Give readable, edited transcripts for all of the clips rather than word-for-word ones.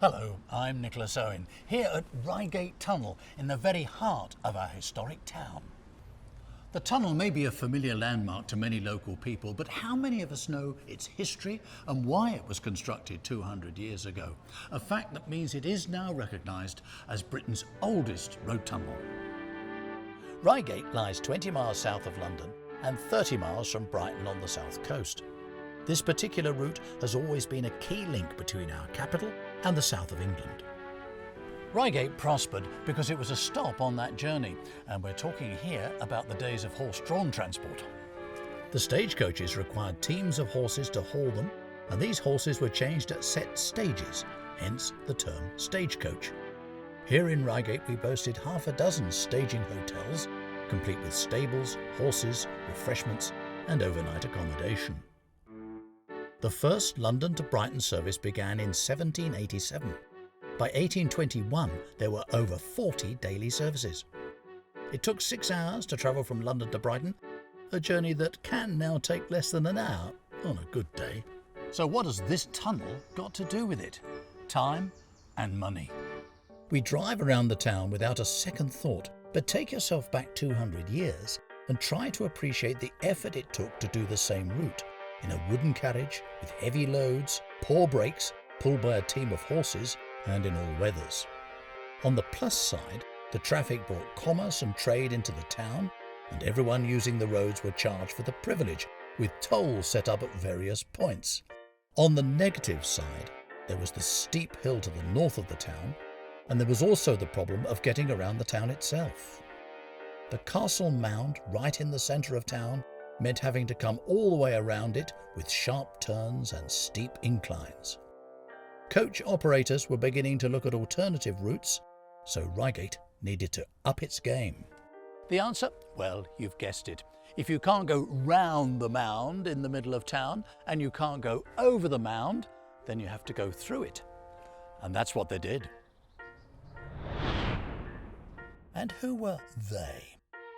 Hello, I'm Nicholas Owen, here at Reigate Tunnel in the very heart of our historic town. The tunnel may be a familiar landmark to many local people, but how many of us know its history and why it was constructed 200 years ago? A fact that means it is now recognised as Britain's oldest road tunnel. Reigate lies 20 miles south of London and 30 miles from Brighton on the south coast. This particular route has always been a key link between our capital and the south of England. Reigate prospered because it was a stop on that journey, and we're talking here about the days of horse-drawn transport. The stagecoaches required teams of horses to haul them, and these horses were changed at set stages, hence the term stagecoach. Here in Reigate we boasted half a dozen staging hotels, complete with stables, horses, refreshments and overnight accommodation. The first London to Brighton service began in 1787. By 1821, there were over 40 daily services. It took 6 hours to travel from London to Brighton, a journey that can now take less than an hour on a good day. So what has this tunnel got to do with it? Time and money. We drive around the town without a second thought, but take yourself back 200 years and try to appreciate the effort it took to do the same route. In a wooden carriage, with heavy loads, poor brakes, pulled by a team of horses, and in all weathers. On the plus side, the traffic brought commerce and trade into the town, and everyone using the roads were charged for the privilege, with tolls set up at various points. On the negative side, there was the steep hill to the north of the town, and there was also the problem of getting around the town itself. The castle mound, right in the centre of town, meant having to come all the way around it with sharp turns and steep inclines. Coach operators were beginning to look at alternative routes, so Reigate needed to up its game. The answer? Well, you've guessed it. If you can't go round the mound in the middle of town and you can't go over the mound, then you have to go through it. And that's what they did. And who were they?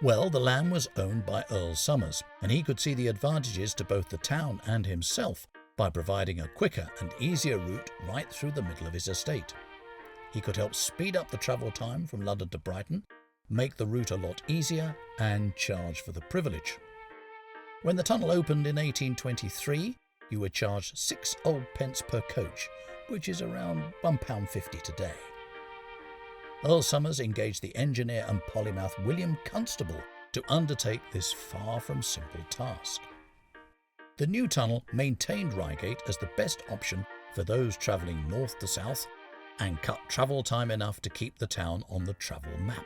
Well, the land was owned by Earl Somers, and he could see the advantages to both the town and himself by providing a quicker and easier route right through the middle of his estate. He could help speed up the travel time from London to Brighton, make the route a lot easier, and charge for the privilege. When the tunnel opened in 1823, you were charged 6 old pence per coach, which is around £1.50 today. Earl Somers engaged the engineer and polymath William Constable to undertake this far from simple task. The new tunnel maintained Reigate as the best option for those travelling north to south and cut travel time enough to keep the town on the travel map.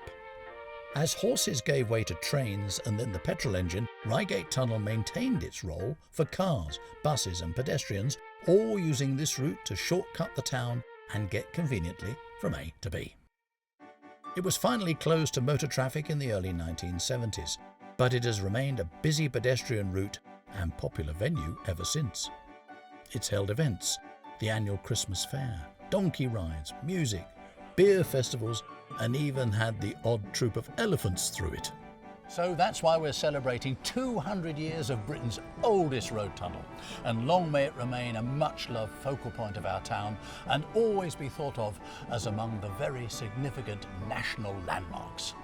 As horses gave way to trains and then the petrol engine, Reigate Tunnel maintained its role for cars, buses and pedestrians, all using this route to shortcut the town and get conveniently from A to B. It was finally closed to motor traffic in the early 1970s, but it has remained a busy pedestrian route and popular venue ever since. It's held events, the annual Christmas fair, donkey rides, music, beer festivals, and even had the odd troop of elephants through it. So that's why we're celebrating 200 years of Britain's oldest road tunnel, and long may it remain a much-loved focal point of our town and always be thought of as among the very significant national landmarks.